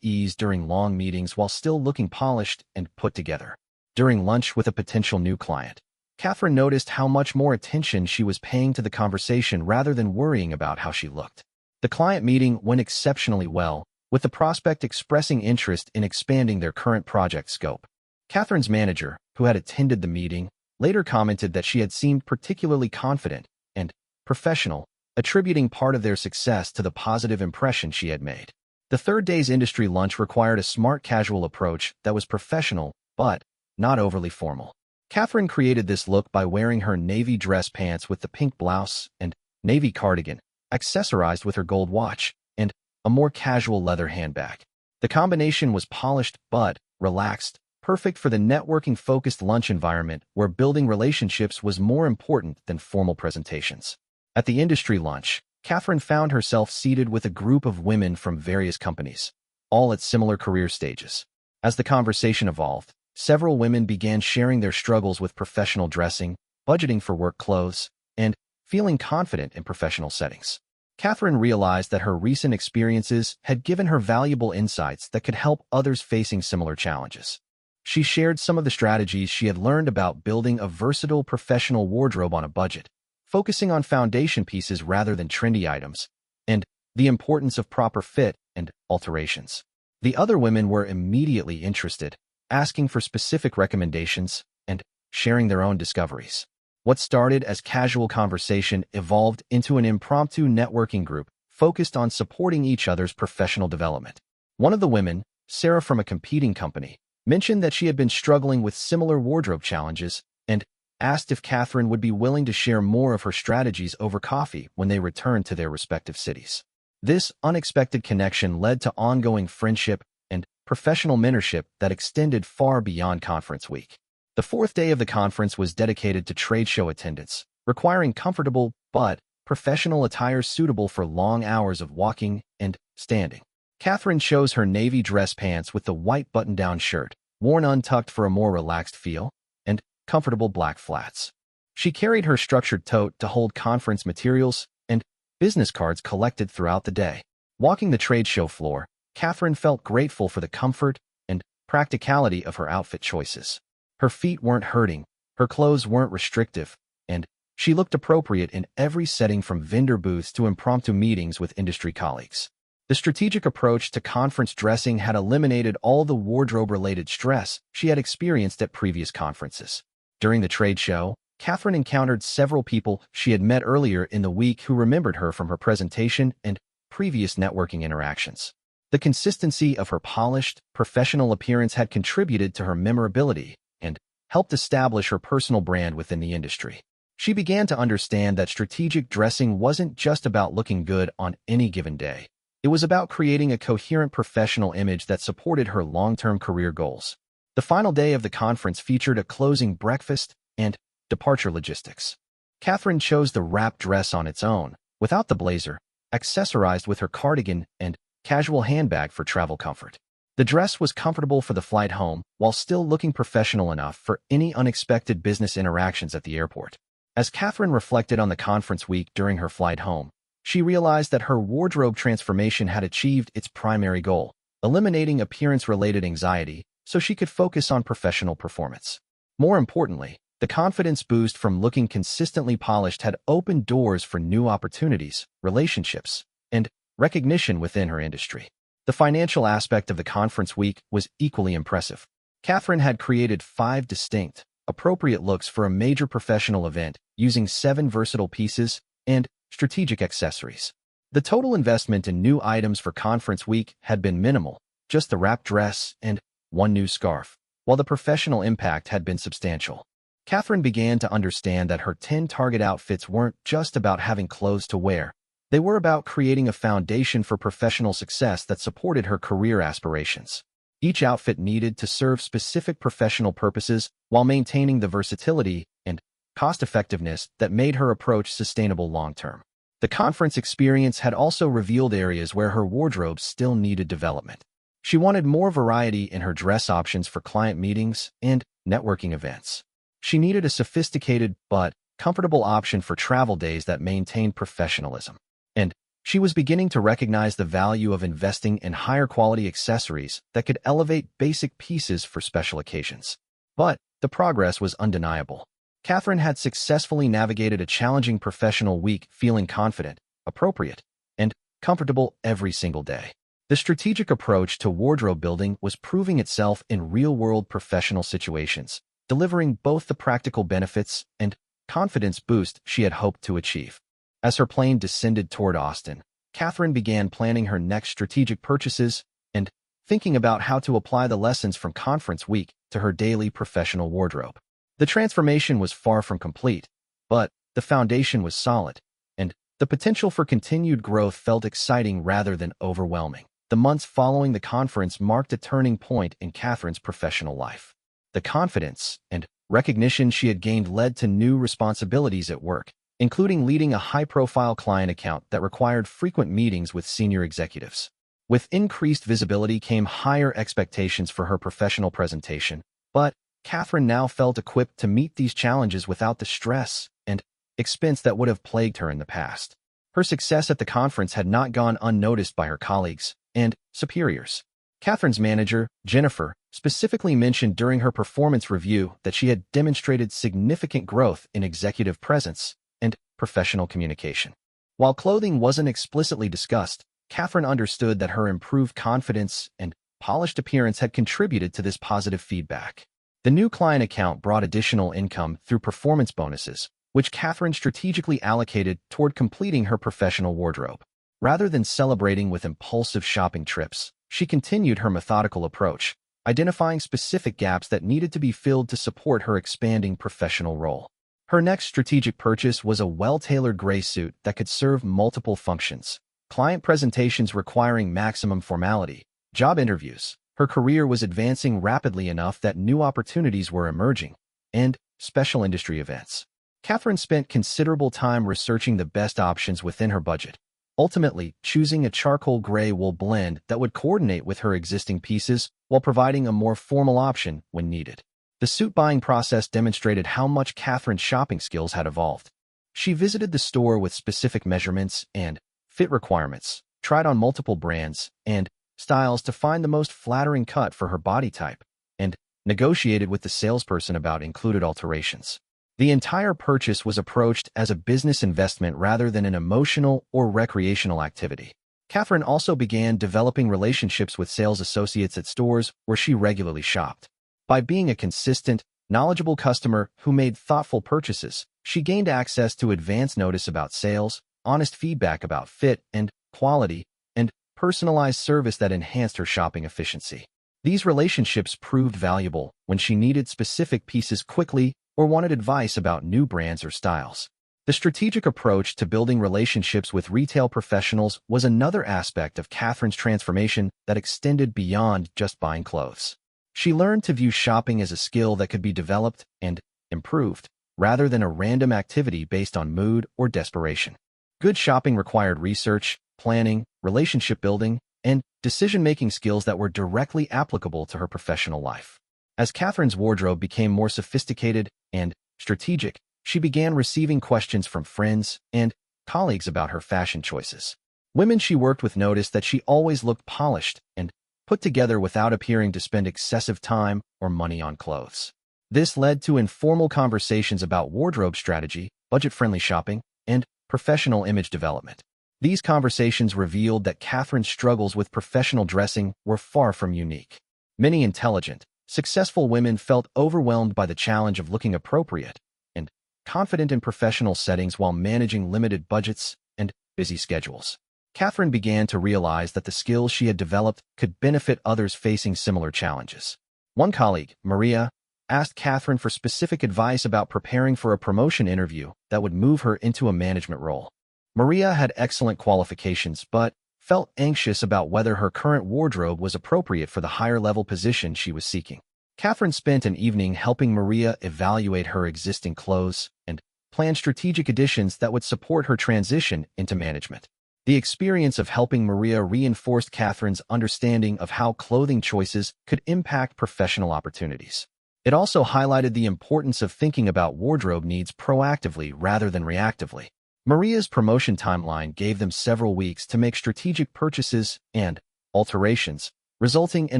ease during long meetings while still looking polished and put together. During lunch with a potential new client, Catherine noticed how much more attention she was paying to the conversation rather than worrying about how she looked. The client meeting went exceptionally well, with the prospect expressing interest in expanding their current project scope. Catherine's manager, who had attended the meeting, later commented that she had seemed particularly confident and professional, attributing part of their success to the positive impression she had made. The third day's industry lunch required a smart casual approach that was professional, but not overly formal. Catherine created this look by wearing her navy dress pants with the pink blouse and navy cardigan, accessorized with her gold watch, and a more casual leather handbag. The combination was polished but relaxed, perfect for the networking-focused lunch environment where building relationships was more important than formal presentations. At the industry lunch, Catherine found herself seated with a group of women from various companies, all at similar career stages. As the conversation evolved, several women began sharing their struggles with professional dressing, budgeting for work clothes, and feeling confident in professional settings. Catherine realized that her recent experiences had given her valuable insights that could help others facing similar challenges. She shared some of the strategies she had learned about building a versatile professional wardrobe on a budget, focusing on foundation pieces rather than trendy items, and the importance of proper fit and alterations. The other women were immediately interested, asking for specific recommendations and sharing their own discoveries. What started as casual conversation evolved into an impromptu networking group focused on supporting each other's professional development. One of the women, Sarah from a competing company, mentioned that she had been struggling with similar wardrobe challenges and asked if Catherine would be willing to share more of her strategies over coffee when they returned to their respective cities. This unexpected connection led to ongoing friendship and professional mentorship that extended far beyond conference week. The fourth day of the conference was dedicated to trade show attendance, requiring comfortable but professional attire suitable for long hours of walking and standing. Catherine chose her navy dress pants with the white button-down shirt, worn untucked for a more relaxed feel, and comfortable black flats. She carried her structured tote to hold conference materials and business cards collected throughout the day. Walking the trade show floor, Catherine felt grateful for the comfort and practicality of her outfit choices. Her feet weren't hurting, her clothes weren't restrictive, and she looked appropriate in every setting from vendor booths to impromptu meetings with industry colleagues. The strategic approach to conference dressing had eliminated all the wardrobe-related stress she had experienced at previous conferences. During the trade show, Catherine encountered several people she had met earlier in the week who remembered her from her presentation and previous networking interactions. The consistency of her polished, professional appearance had contributed to her memorability and helped establish her personal brand within the industry. She began to understand that strategic dressing wasn't just about looking good on any given day. It was about creating a coherent professional image that supported her long-term career goals. The final day of the conference featured a closing breakfast and departure logistics. Catherine chose the wrap dress on its own, without the blazer, accessorized with her cardigan and casual handbag for travel comfort. The dress was comfortable for the flight home, while still looking professional enough for any unexpected business interactions at the airport. As Catherine reflected on the conference week during her flight home, she realized that her wardrobe transformation had achieved its primary goal, eliminating appearance-related anxiety so she could focus on professional performance. More importantly, the confidence boost from looking consistently polished had opened doors for new opportunities, relationships, and recognition within her industry. The financial aspect of the conference week was equally impressive. Catherine had created 5 distinct, appropriate looks for a major professional event using 7 versatile pieces and strategic accessories. The total investment in new items for conference week had been minimal, just the wrap dress and 1 new scarf, while the professional impact had been substantial. Catherine began to understand that her 10 target outfits weren't just about having clothes to wear. They were about creating a foundation for professional success that supported her career aspirations. Each outfit needed to serve specific professional purposes while maintaining the versatility and cost-effectiveness that made her approach sustainable long-term. The conference experience had also revealed areas where her wardrobe still needed development. She wanted more variety in her dress options for client meetings and networking events. She needed a sophisticated but comfortable option for travel days that maintained professionalism. And she was beginning to recognize the value of investing in higher quality accessories that could elevate basic pieces for special occasions. But the progress was undeniable. Catherine had successfully navigated a challenging professional week feeling confident, appropriate, and comfortable every single day. The strategic approach to wardrobe building was proving itself in real-world professional situations, delivering both the practical benefits and confidence boost she had hoped to achieve. As her plane descended toward Austin, Catherine began planning her next strategic purchases and thinking about how to apply the lessons from conference week to her daily professional wardrobe. The transformation was far from complete, but the foundation was solid, and the potential for continued growth felt exciting rather than overwhelming. The months following the conference marked a turning point in Catherine's professional life. The confidence and recognition she had gained led to new responsibilities at work, including leading a high-profile client account that required frequent meetings with senior executives. With increased visibility came higher expectations for her professional presentation, but Catherine now felt equipped to meet these challenges without the stress and expense that would have plagued her in the past. Her success at the conference had not gone unnoticed by her colleagues and superiors. Catherine's manager, Jennifer, specifically mentioned during her performance review that she had demonstrated significant growth in executive presence and professional communication. While clothing wasn't explicitly discussed, Catherine understood that her improved confidence and polished appearance had contributed to this positive feedback. The new client account brought additional income through performance bonuses, which Catherine strategically allocated toward completing her professional wardrobe. Rather than celebrating with impulsive shopping trips, she continued her methodical approach, identifying specific gaps that needed to be filled to support her expanding professional role. Her next strategic purchase was a well-tailored gray suit that could serve multiple functions: client presentations requiring maximum formality, job interviews, her career was advancing rapidly enough that new opportunities were emerging, and special industry events. Catherine spent considerable time researching the best options within her budget, ultimately choosing a charcoal gray wool blend that would coordinate with her existing pieces while providing a more formal option when needed. The suit buying process demonstrated how much Catherine's shopping skills had evolved. She visited the store with specific measurements and fit requirements, tried on multiple brands and styles to find the most flattering cut for her body type, and negotiated with the salesperson about included alterations. The entire purchase was approached as a business investment rather than an emotional or recreational activity. Catherine also began developing relationships with sales associates at stores where she regularly shopped. By being a consistent, knowledgeable customer who made thoughtful purchases, she gained access to advance notice about sales, honest feedback about fit and quality, and personalized service that enhanced her shopping efficiency. These relationships proved valuable when she needed specific pieces quickly or wanted advice about new brands or styles. The strategic approach to building relationships with retail professionals was another aspect of Catherine's transformation that extended beyond just buying clothes. She learned to view shopping as a skill that could be developed and improved, rather than a random activity based on mood or desperation. Good shopping required research, planning, relationship building, and decision-making skills that were directly applicable to her professional life. As Catherine's wardrobe became more sophisticated and strategic, she began receiving questions from friends and colleagues about her fashion choices. Women she worked with noticed that she always looked polished and put together without appearing to spend excessive time or money on clothes. This led to informal conversations about wardrobe strategy, budget-friendly shopping, and professional image development. These conversations revealed that Catherine's struggles with professional dressing were far from unique. Many intelligent, successful women felt overwhelmed by the challenge of looking appropriate and confident in professional settings while managing limited budgets and busy schedules. Catherine began to realize that the skills she had developed could benefit others facing similar challenges. One colleague, Maria, asked Catherine for specific advice about preparing for a promotion interview that would move her into a management role. Maria had excellent qualifications but felt anxious about whether her current wardrobe was appropriate for the higher-level position she was seeking. Catherine spent an evening helping Maria evaluate her existing clothes and plan strategic additions that would support her transition into management. The experience of helping Maria reinforced Catherine's understanding of how clothing choices could impact professional opportunities. It also highlighted the importance of thinking about wardrobe needs proactively rather than reactively. Maria's promotion timeline gave them several weeks to make strategic purchases and alterations, resulting in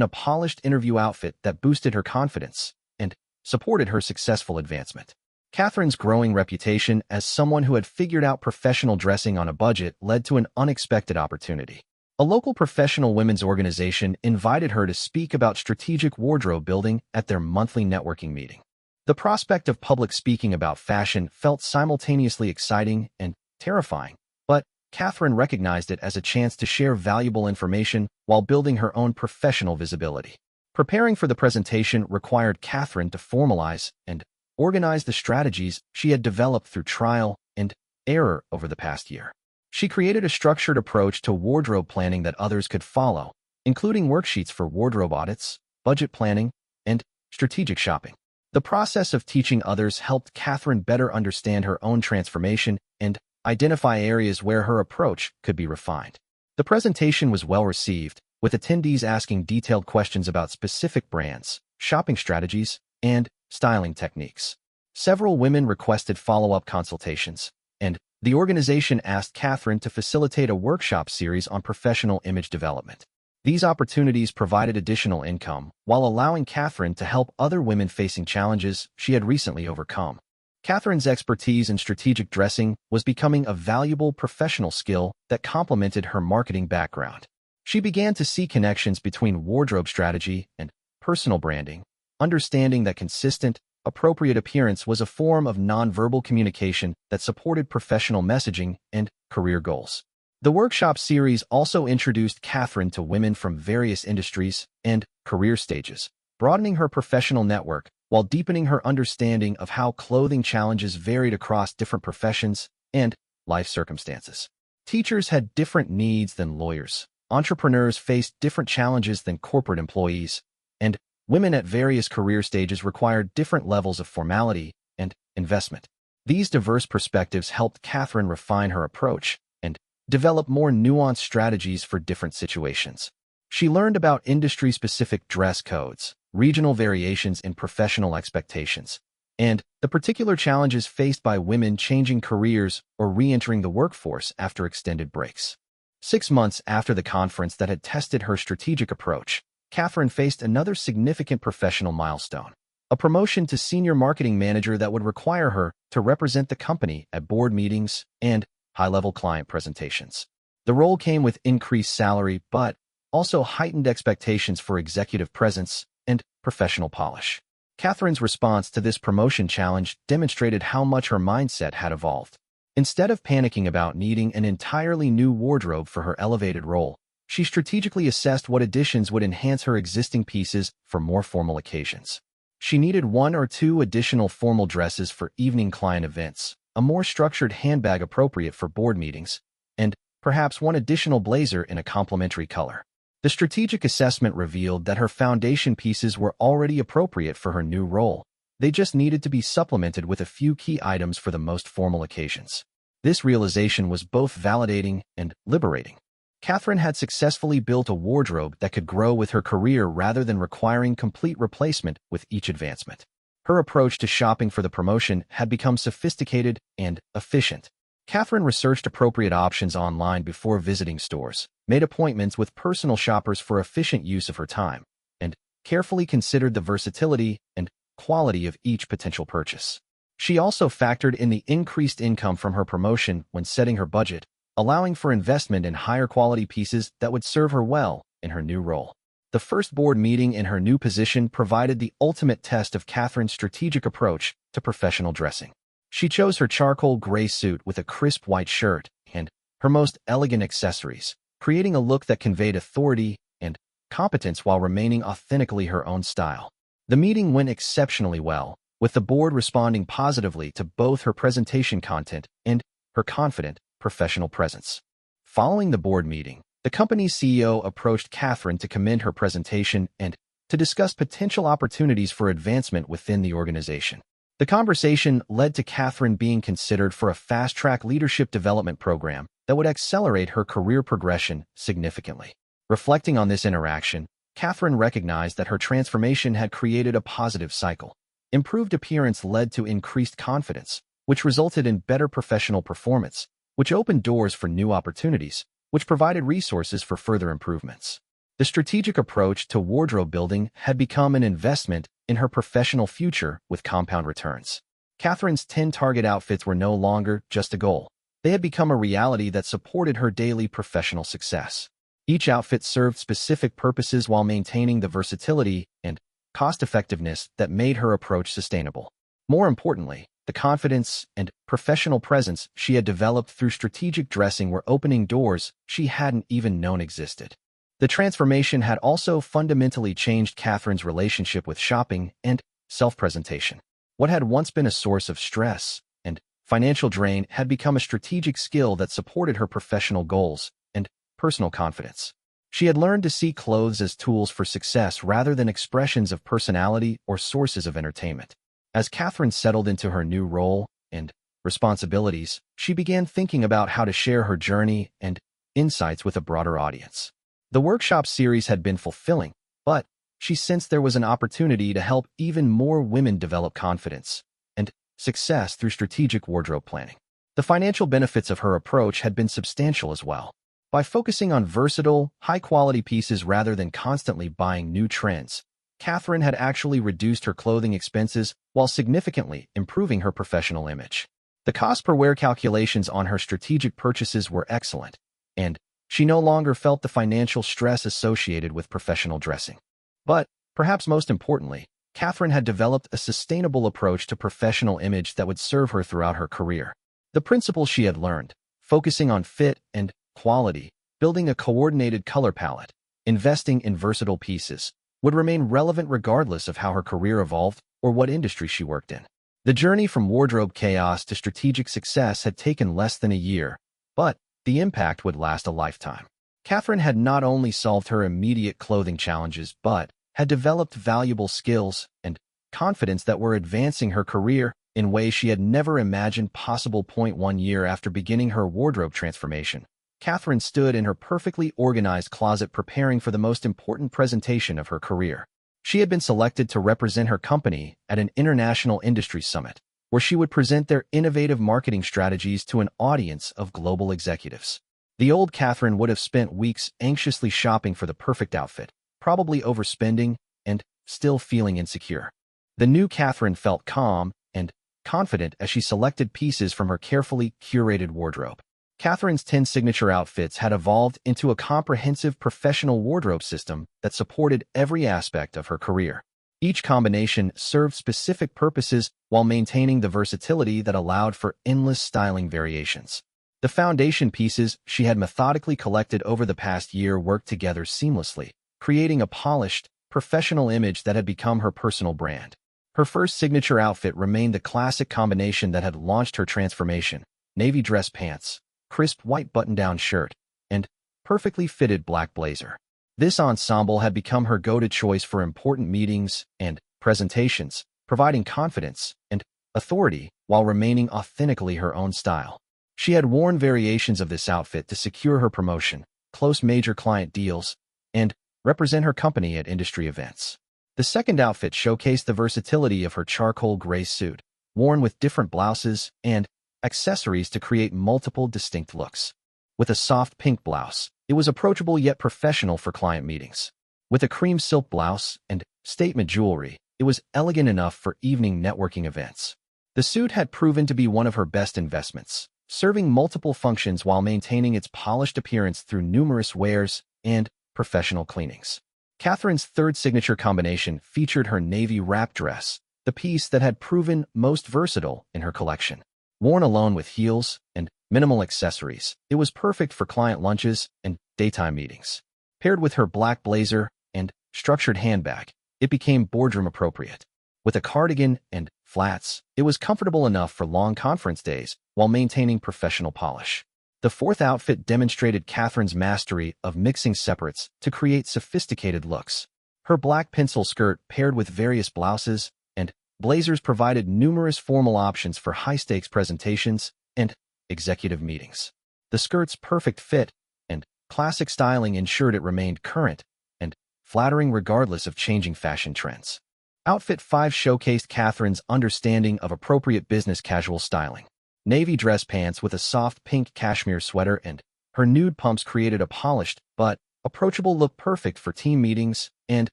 a polished interview outfit that boosted her confidence and supported her successful advancement. Catherine's growing reputation as someone who had figured out professional dressing on a budget led to an unexpected opportunity. A local professional women's organization invited her to speak about strategic wardrobe building at their monthly networking meeting. The prospect of public speaking about fashion felt simultaneously exciting and terrifying, but Catherine recognized it as a chance to share valuable information while building her own professional visibility. Preparing for the presentation required Catherine to formalize and organize the strategies she had developed through trial and error over the past year. She created a structured approach to wardrobe planning that others could follow, including worksheets for wardrobe audits, budget planning, and strategic shopping. The process of teaching others helped Catherine better understand her own transformation and identify areas where her approach could be refined. The presentation was well received, with attendees asking detailed questions about specific brands, shopping strategies, and styling techniques. Several women requested follow-up consultations, and the organization asked Catherine to facilitate a workshop series on professional image development. These opportunities provided additional income while allowing Catherine to help other women facing challenges she had recently overcome. Catherine's expertise in strategic dressing was becoming a valuable professional skill that complemented her marketing background. She began to see connections between wardrobe strategy and personal branding, understanding that consistent, appropriate appearance was a form of nonverbal communication that supported professional messaging and career goals. The workshop series also introduced Catherine to women from various industries and career stages, broadening her professional network while deepening her understanding of how clothing challenges varied across different professions and life circumstances. Teachers had different needs than lawyers, entrepreneurs faced different challenges than corporate employees, and women at various career stages required different levels of formality and investment. These diverse perspectives helped Catherine refine her approach and develop more nuanced strategies for different situations. She learned about industry-specific dress codes, regional variations in professional expectations, and the particular challenges faced by women changing careers or re-entering the workforce after extended breaks. 6 months after the conference that had tested her strategic approach, Catherine faced another significant professional milestone, a promotion to senior marketing manager that would require her to represent the company at board meetings and high-level client presentations. The role came with increased salary, but also heightened expectations for executive presence and professional polish. Catherine's response to this promotion challenge demonstrated how much her mindset had evolved. Instead of panicking about needing an entirely new wardrobe for her elevated role, she strategically assessed what additions would enhance her existing pieces for more formal occasions. She needed 1 or 2 additional formal dresses for evening client events, a more structured handbag appropriate for board meetings, and perhaps 1 additional blazer in a complementary color. The strategic assessment revealed that her foundation pieces were already appropriate for her new role. They just needed to be supplemented with a few key items for the most formal occasions. This realization was both validating and liberating. Catherine had successfully built a wardrobe that could grow with her career rather than requiring complete replacement with each advancement. Her approach to shopping for the promotion had become sophisticated and efficient. Catherine researched appropriate options online before visiting stores, made appointments with personal shoppers for efficient use of her time, and carefully considered the versatility and quality of each potential purchase. She also factored in the increased income from her promotion when setting her budget, allowing for investment in higher quality pieces that would serve her well in her new role. The first board meeting in her new position provided the ultimate test of Catherine's strategic approach to professional dressing. She chose her charcoal gray suit with a crisp white shirt and her most elegant accessories, creating a look that conveyed authority and competence while remaining authentically her own style. The meeting went exceptionally well, with the board responding positively to both her presentation content and her confident professional presence. Following the board meeting, the company's CEO approached Catherine to commend her presentation and to discuss potential opportunities for advancement within the organization. The conversation led to Catherine being considered for a fast-track leadership development program that would accelerate her career progression significantly. Reflecting on this interaction, Catherine recognized that her transformation had created a positive cycle. Improved appearance led to increased confidence, which resulted in better professional performance, which opened doors for new opportunities, which provided resources for further improvements. The strategic approach to wardrobe building had become an investment in her professional future with compound returns. Catherine's 10 target outfits were no longer just a goal. They had become a reality that supported her daily professional success. Each outfit served specific purposes while maintaining the versatility and cost-effectiveness that made her approach sustainable. More importantly, the confidence and professional presence she had developed through strategic dressing were opening doors she hadn't even known existed. The transformation had also fundamentally changed Catherine's relationship with shopping and self-presentation. What had once been a source of stress and financial drain had become a strategic skill that supported her professional goals and personal confidence. She had learned to see clothes as tools for success rather than expressions of personality or sources of entertainment. As Catherine settled into her new role and responsibilities, she began thinking about how to share her journey and insights with a broader audience. The workshop series had been fulfilling, but she sensed there was an opportunity to help even more women develop confidence and success through strategic wardrobe planning. The financial benefits of her approach had been substantial as well. By focusing on versatile, high-quality pieces rather than constantly buying new trends, Catherine had actually reduced her clothing expenses while significantly improving her professional image. The cost-per-wear calculations on her strategic purchases were excellent, and she no longer felt the financial stress associated with professional dressing. But, perhaps most importantly, Catherine had developed a sustainable approach to professional image that would serve her throughout her career. The principles she had learned, focusing on fit and quality, building a coordinated color palette, investing in versatile pieces, would remain relevant regardless of how her career evolved or what industry she worked in. The journey from wardrobe chaos to strategic success had taken less than a year, but the impact would last a lifetime. Catherine had not only solved her immediate clothing challenges, but had developed valuable skills and confidence that were advancing her career in ways she had never imagined possible. 1 year after beginning her wardrobe transformation, Catherine stood in her perfectly organized closet preparing for the most important presentation of her career. She had been selected to represent her company at an international industry summit, where she would present their innovative marketing strategies to an audience of global executives. The old Catherine would have spent weeks anxiously shopping for the perfect outfit, probably overspending and still feeling insecure. The new Catherine felt calm and confident as she selected pieces from her carefully curated wardrobe. Catherine's 10 signature outfits had evolved into a comprehensive professional wardrobe system that supported every aspect of her career. Each combination served specific purposes while maintaining the versatility that allowed for endless styling variations. The foundation pieces she had methodically collected over the past year worked together seamlessly, creating a polished, professional image that had become her personal brand. Her first signature outfit remained the classic combination that had launched her transformation: navy dress pants, crisp white button-down shirt, and perfectly fitted black blazer. This ensemble had become her go-to choice for important meetings and presentations, providing confidence and authority while remaining authentically her own style. She had worn variations of this outfit to secure her promotion, close major client deals, and represent her company at industry events. The second outfit showcased the versatility of her charcoal gray suit, worn with different blouses and accessories to create multiple distinct looks. With a soft pink blouse, it was approachable yet professional for client meetings. With a cream silk blouse and statement jewelry, it was elegant enough for evening networking events. The suit had proven to be one of her best investments, serving multiple functions while maintaining its polished appearance through numerous wears and professional cleanings. Catherine's third signature combination featured her navy wrap dress, the piece that had proven most versatile in her collection. Worn alone with heels and minimal accessories, it was perfect for client lunches and daytime meetings. Paired with her black blazer and structured handbag, it became boardroom appropriate. With a cardigan and flats, it was comfortable enough for long conference days while maintaining professional polish. The fourth outfit demonstrated Catherine's mastery of mixing separates to create sophisticated looks. Her black pencil skirt paired with various blouses and blazers provided numerous formal options for high-stakes presentations and executive meetings. The skirt's perfect fit and classic styling ensured it remained current and flattering regardless of changing fashion trends. Outfit 5 showcased Catherine's understanding of appropriate business casual styling. Navy dress pants with a soft pink cashmere sweater and her nude pumps created a polished but approachable look perfect for team meetings and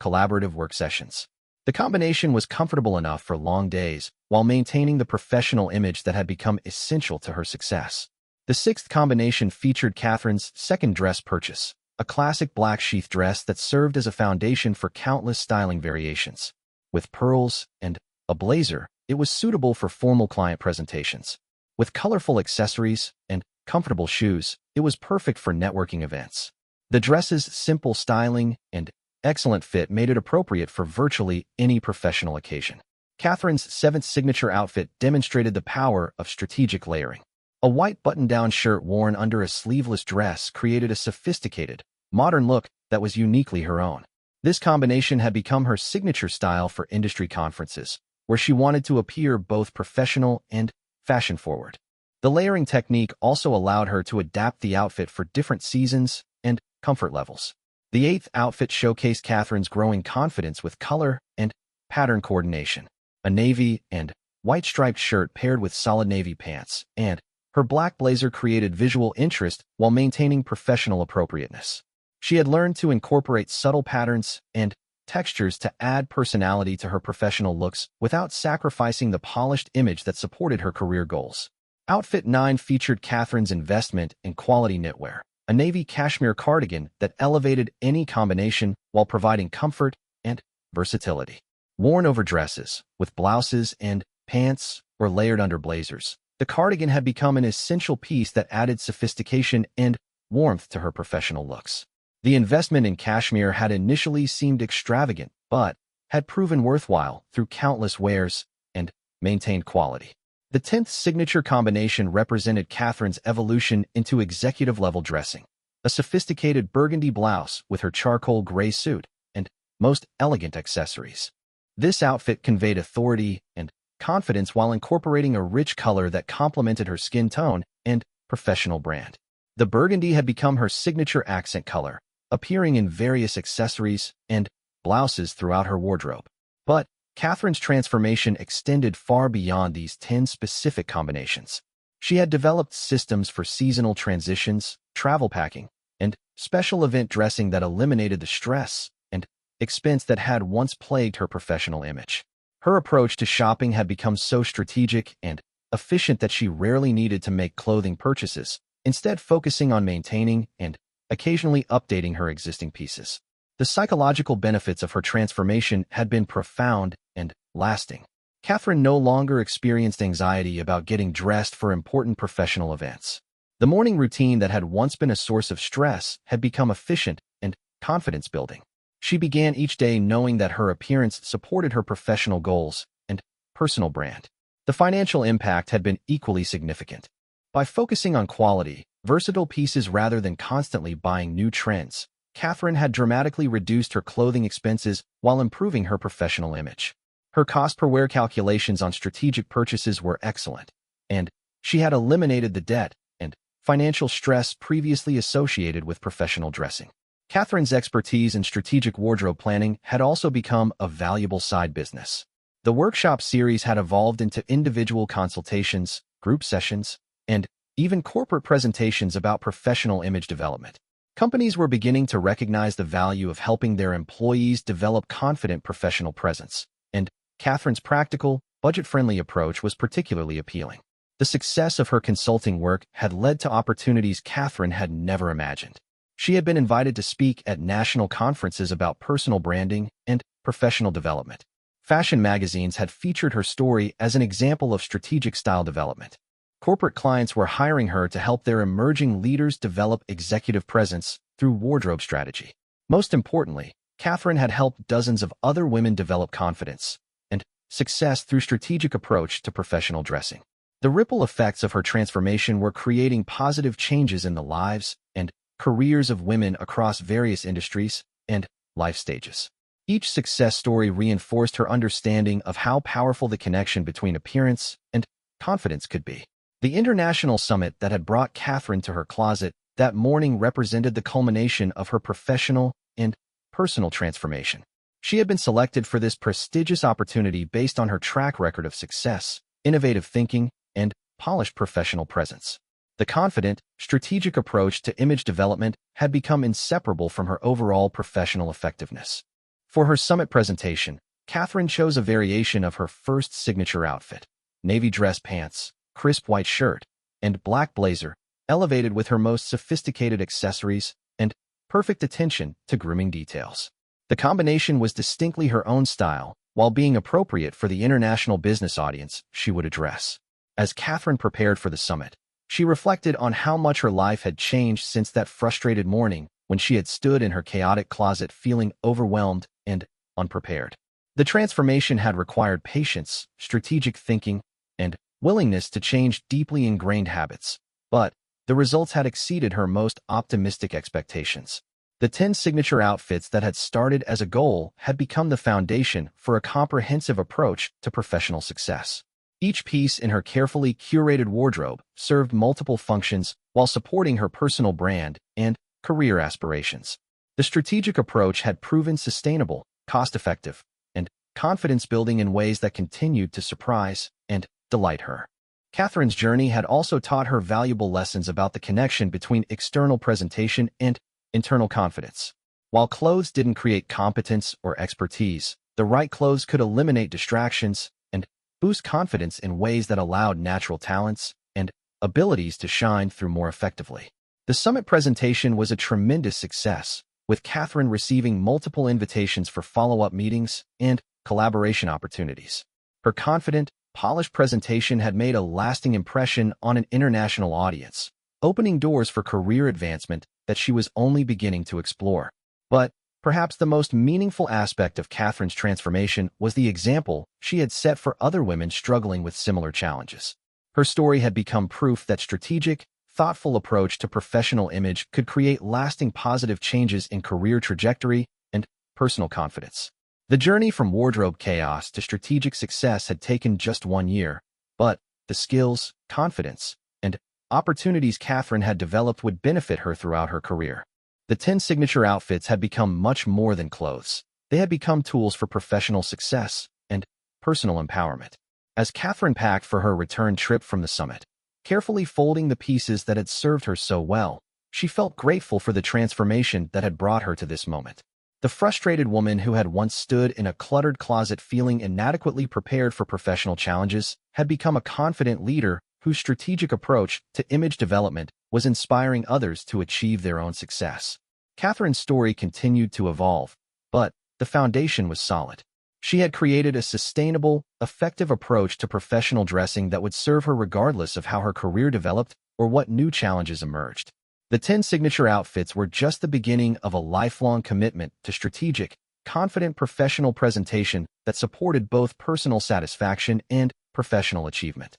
collaborative work sessions. The combination was comfortable enough for long days while maintaining the professional image that had become essential to her success. The sixth combination featured Catherine's second dress purchase, a classic black sheath dress that served as a foundation for countless styling variations. With pearls and a blazer, it was suitable for formal client presentations. With colorful accessories and comfortable shoes, it was perfect for networking events. The dress's simple styling and excellent fit made it appropriate for virtually any professional occasion. Catherine's seventh signature outfit demonstrated the power of strategic layering. A white button-down shirt worn under a sleeveless dress created a sophisticated, modern look that was uniquely her own. This combination had become her signature style for industry conferences, where she wanted to appear both professional and fashion-forward. The layering technique also allowed her to adapt the outfit for different seasons and comfort levels. The eighth outfit showcased Catherine's growing confidence with color and pattern coordination. A navy and white striped shirt paired with solid navy pants, and her black blazer created visual interest while maintaining professional appropriateness. She had learned to incorporate subtle patterns and textures to add personality to her professional looks without sacrificing the polished image that supported her career goals. Outfit 9 featured Catherine's investment in quality knitwear, a navy cashmere cardigan that elevated any combination while providing comfort and versatility. Worn over dresses, with blouses and pants, or layered under blazers, the cardigan had become an essential piece that added sophistication and warmth to her professional looks. The investment in cashmere had initially seemed extravagant, but had proven worthwhile through countless wears and maintained quality. The 10th signature combination represented Catherine's evolution into executive-level dressing. A sophisticated burgundy blouse with her charcoal gray suit and most elegant accessories. This outfit conveyed authority and confidence while incorporating a rich color that complemented her skin tone and professional brand. The burgundy had become her signature accent color, appearing in various accessories and blouses throughout her wardrobe. But Catherine's transformation extended far beyond these 10 specific combinations. She had developed systems for seasonal transitions, travel packing, and special event dressing that eliminated the stress and expense that had once plagued her professional image. Her approach to shopping had become so strategic and efficient that she rarely needed to make clothing purchases, instead focusing on maintaining and occasionally updating her existing pieces. The psychological benefits of her transformation had been profound and lasting. Catherine no longer experienced anxiety about getting dressed for important professional events. The morning routine that had once been a source of stress had become efficient and confidence-building. She began each day knowing that her appearance supported her professional goals and personal brand. The financial impact had been equally significant. By focusing on quality, versatile pieces rather than constantly buying new trends, Catherine had dramatically reduced her clothing expenses while improving her professional image. Her cost-per-wear calculations on strategic purchases were excellent, and she had eliminated the debt and financial stress previously associated with professional dressing. Catherine's expertise in strategic wardrobe planning had also become a valuable side business. The workshop series had evolved into individual consultations, group sessions, and even corporate presentations about professional image development. Companies were beginning to recognize the value of helping their employees develop confident professional presence, and Catherine's practical, budget-friendly approach was particularly appealing. The success of her consulting work had led to opportunities Catherine had never imagined. She had been invited to speak at national conferences about personal branding and professional development. Fashion magazines had featured her story as an example of strategic style development. Corporate clients were hiring her to help their emerging leaders develop executive presence through wardrobe strategy. Most importantly, Catherine had helped dozens of other women develop confidence and success through strategic approach to professional dressing. The ripple effects of her transformation were creating positive changes in the lives and careers of women across various industries and life stages. Each success story reinforced her understanding of how powerful the connection between appearance and confidence could be. The international summit that had brought Catherine to her closet that morning represented the culmination of her professional and personal transformation. She had been selected for this prestigious opportunity based on her track record of success, innovative thinking, and polished professional presence. The confident, strategic approach to image development had become inseparable from her overall professional effectiveness. For her summit presentation, Catherine chose a variation of her first signature outfit: navy dress pants, crisp white shirt, and black blazer, elevated with her most sophisticated accessories and perfect attention to grooming details. The combination was distinctly her own style, while being appropriate for the international business audience she would address. As Catherine prepared for the summit, she reflected on how much her life had changed since that frustrated morning when she had stood in her chaotic closet feeling overwhelmed and unprepared. The transformation had required patience, strategic thinking, and willingness to change deeply ingrained habits, but the results had exceeded her most optimistic expectations. The 10 signature outfits that had started as a goal had become the foundation for a comprehensive approach to professional success. Each piece in her carefully curated wardrobe served multiple functions while supporting her personal brand and career aspirations. The strategic approach had proven sustainable, cost-effective, and confidence-building in ways that continued to surprise and delight her. Catherine's journey had also taught her valuable lessons about the connection between external presentation and internal confidence. While clothes didn't create competence or expertise, the right clothes could eliminate distractions and boost confidence in ways that allowed natural talents and abilities to shine through more effectively. The summit presentation was a tremendous success, with Catherine receiving multiple invitations for follow-up meetings and collaboration opportunities. Her confident, polished presentation had made a lasting impression on an international audience, opening doors for career advancement that she was only beginning to explore. But perhaps the most meaningful aspect of Catherine's transformation was the example she had set for other women struggling with similar challenges. Her story had become proof that strategic, thoughtful approach to professional image could create lasting positive changes in career trajectory and personal confidence. The journey from wardrobe chaos to strategic success had taken just 1 year, but the skills, confidence, and opportunities Catherine had developed would benefit her throughout her career. The 10 signature outfits had become much more than clothes. They had become tools for professional success and personal empowerment. As Catherine packed for her return trip from the summit, carefully folding the pieces that had served her so well, she felt grateful for the transformation that had brought her to this moment. The frustrated woman who had once stood in a cluttered closet feeling inadequately prepared for professional challenges had become a confident leader whose strategic approach to image development was inspiring others to achieve their own success. Catherine's story continued to evolve, but the foundation was solid. She had created a sustainable, effective approach to professional dressing that would serve her regardless of how her career developed or what new challenges emerged. The 10 signature outfits were just the beginning of a lifelong commitment to strategic, confident professional presentation that supported both personal satisfaction and professional achievement.